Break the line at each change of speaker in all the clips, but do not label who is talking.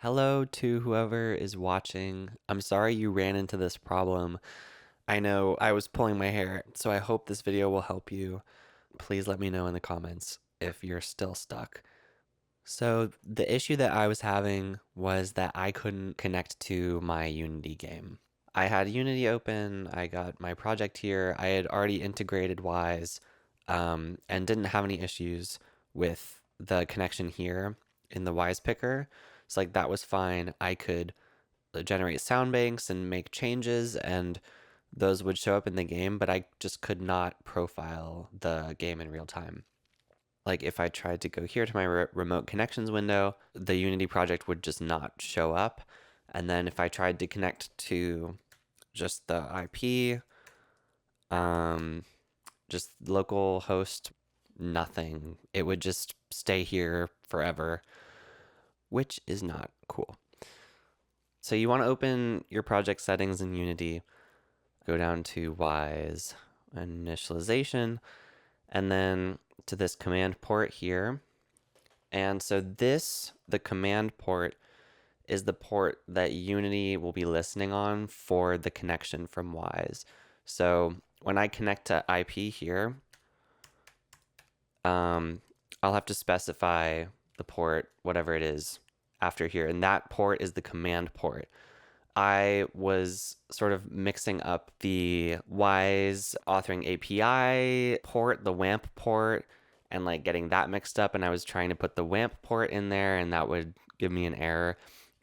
Hello to whoever is watching. I'm sorry you ran into this problem. I know I was pulling my hair, so I hope this video will help you. Please let me know in the comments if you're still stuck. So the issue that I was having was that I couldn't connect to my Unity game. I had Unity open, I got my project here, I had already integrated Wwise, and didn't have any issues with the connection here in the Wwise picker. So like that was fine. I could generate sound banks and make changes, and those would show up in the game, but I just could not profile the game in real time. Like if I tried to go here to my remote connections window, the Unity project would just not show up. And then if I tried to connect to just the IP, just local host, nothing. It would just stay here forever, which is not cool. So you want to open your project settings in Unity, go down to Wwise initialization, and then to this command port here. And so the command port, is the port that Unity will be listening on for the connection from Wwise. So when I connect to IP here, I'll have to specify the port, whatever it is, after here. And that port is the command port. I was sort of mixing up the Wwise authoring API port, the WAMP port, and like getting that mixed up. And I was trying to put the WAMP port in there, and that would give me an error.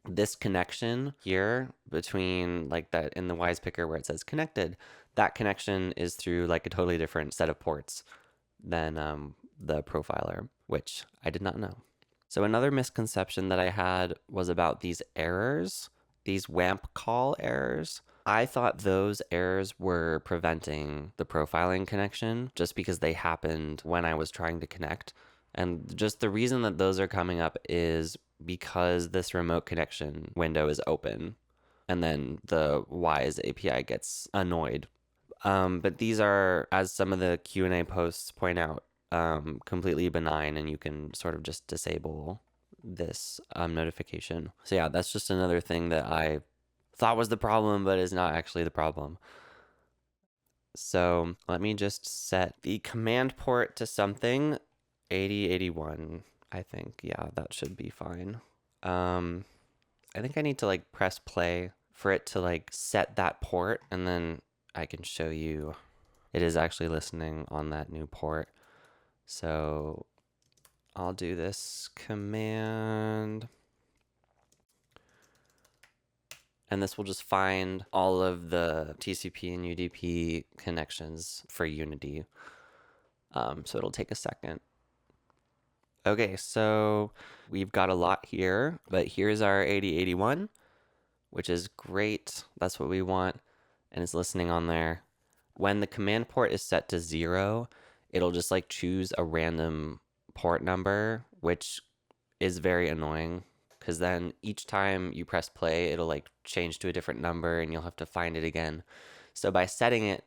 This connection here between like that in the Wwise picker where it says connected, that connection is through like a totally different set of ports than the profiler, which I did not know. So another misconception that I had was about these errors, these WAMP call errors. I thought those errors were preventing the profiling connection just because they happened when I was trying to connect. And just the reason that those are coming up is because this remote connection window is open and then the Wwise API gets annoyed. But these are, as some of the Q&A posts point out, completely benign, and you can sort of just disable this notification. So yeah, that's just another thing that I thought was the problem, but is not actually the problem. So let me just set the command port to something, 8081, I think. Yeah, that should be fine. I think I need to like press play for it to like set that port, and then I can show you it is actually listening on that new port. So I'll do this command, and this will just find all of the TCP and UDP connections for Unity. So it'll take a second. Okay, so we've got a lot here, but here's our 8081, which is great. That's what we want, and it's listening on there. When the command port is set to 0, it'll just like choose a random port number, which is very annoying because then each time you press play, it'll like change to a different number and you'll have to find it again. So by setting it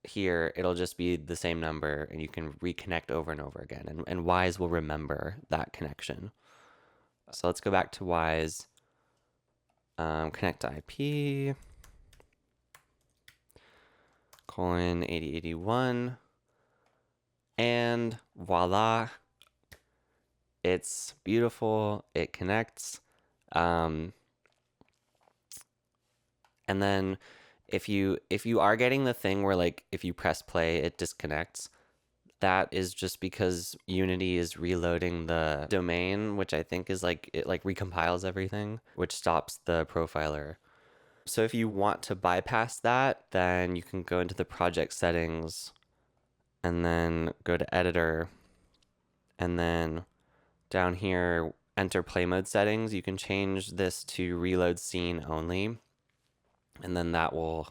here, it'll just be the same number and you can reconnect over and over again. And Wwise will remember that connection. So let's go back to Wwise, connect to IP, colon 8081, and voila, it's beautiful, it connects. And then if you are getting the thing where like if you press play it disconnects, that is just because Unity is reloading the domain, which I think is like it like recompiles everything, which stops the profiler. So if you want to bypass that, then you can go into the project settings and then go to editor, and then down here enter play mode settings. You can change this to reload scene only, and then that will,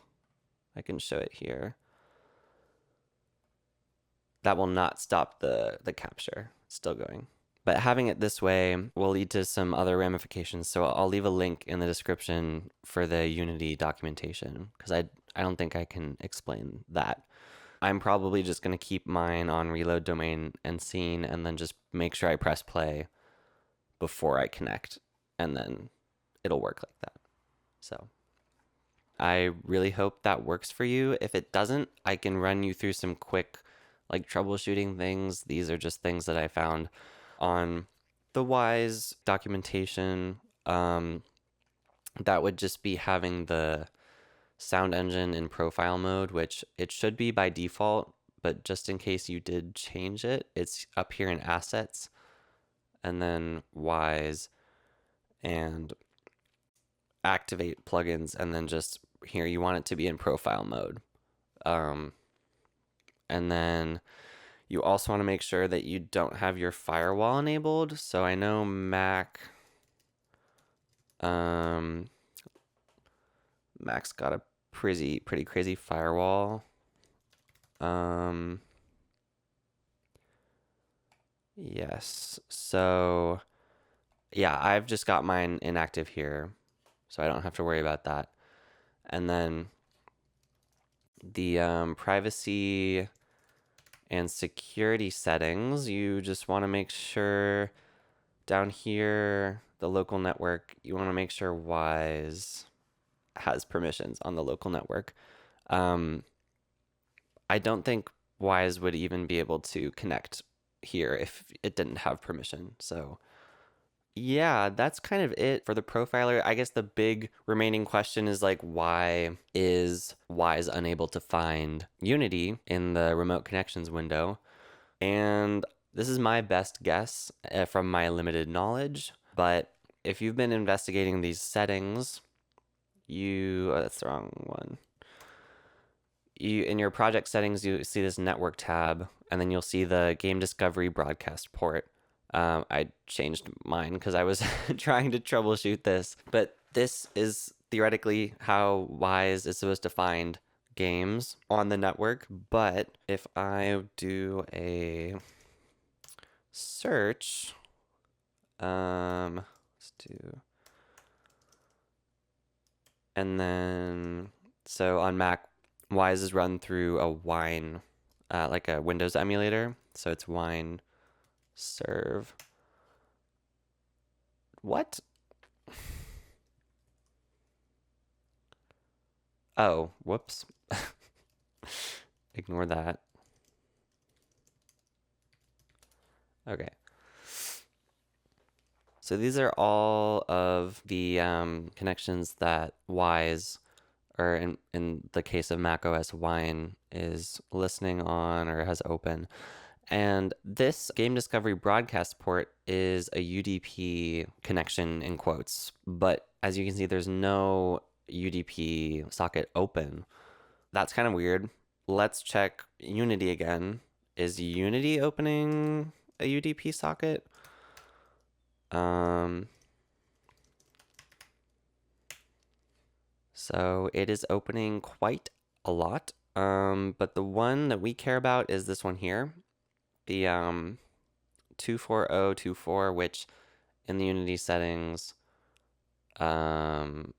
I can show it here, that will not stop the capture. It's still going. But having it this way will lead to some other ramifications. So I'll leave a link in the description for the Unity documentation because I don't think I can explain that. I'm probably just going to keep mine on reload domain and scene, and then just make sure I press play before I connect, and then it'll work like that. So I really hope that works for you. If it doesn't, I can run you through some quick like troubleshooting things. These are just things that I found on the Wwise documentation. That would just be having the sound engine in profile mode, which it should be by default, but just in case you did change it, it's up here in assets and then Wwise and activate plugins, and then just here you want it to be in profile mode. And then you also want to make sure that you don't have your firewall enabled. So I know Mac's got a pretty crazy firewall. Yes. So yeah, I've just got mine inactive here, so I don't have to worry about that. And then the privacy and security settings, you just want to make sure down here, the local network, you want to make sure Wwise has permissions on the local network. I don't think Wwise would even be able to connect here if it didn't have permission. So yeah, that's kind of it for the profiler. I guess the big remaining question is like, why is Wwise unable to find Unity in the remote connections window? And this is my best guess from my limited knowledge, but if you've been investigating these settings, that's the wrong one. In your project settings, you see this network tab, and then you'll see the game discovery broadcast port. I changed mine because I was trying to troubleshoot this, but this is theoretically how Wwise is supposed to find games on the network. But if I do a search, let's do, and then so on Mac, Wwise is run through a Wine, like a Windows emulator. So it's Wine serve. What? Oh, whoops. Ignore that. Okay. So these are all of the connections that Wwise, or in the case of macOS, Wine is listening on or has open. And this game discovery broadcast port is a UDP connection in quotes, but as you can see, there's no UDP socket open. That's kind of weird. Let's check Unity again. Is Unity opening a UDP socket? So it is opening quite a lot. But the one that we care about is this one here. The 24024, which in the Unity settings, Wwise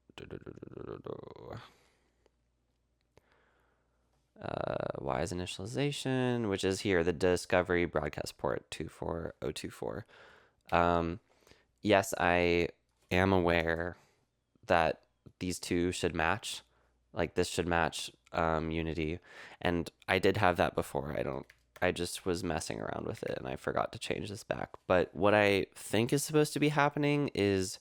initialization, which is here, the discovery broadcast port 24024. Yes, I am aware that these two should match. Like this should match Unity, and I did have that before. I just was messing around with it and I forgot to change this back. But what I think is supposed to be happening is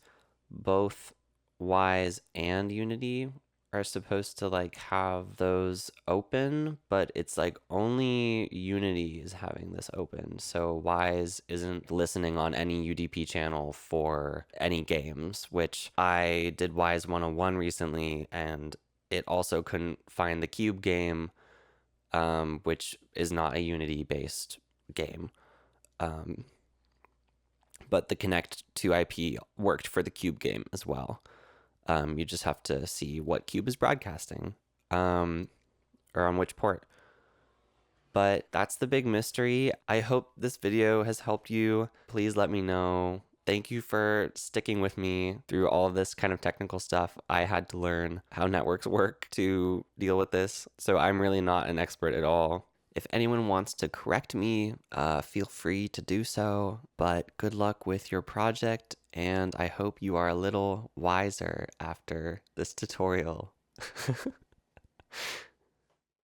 both Wwise and Unity are supposed to like have those open, but it's like only Unity is having this open. So Wwise isn't listening on any UDP channel for any games, which I did Wwise 101 recently, and it also couldn't find the Cube game, which is not a Unity-based game. But the Connect to IP worked for the Cube game as well. You just have to see what Cube is broadcasting, or on which port. But that's the big mystery. I hope this video has helped you. Please let me know. Thank you for sticking with me through all of this kind of technical stuff. I had to learn how networks work to deal with this, so I'm really not an expert at all. If anyone wants to correct me, feel free to do so, but good luck with your project, and I hope you are a little wiser after this tutorial.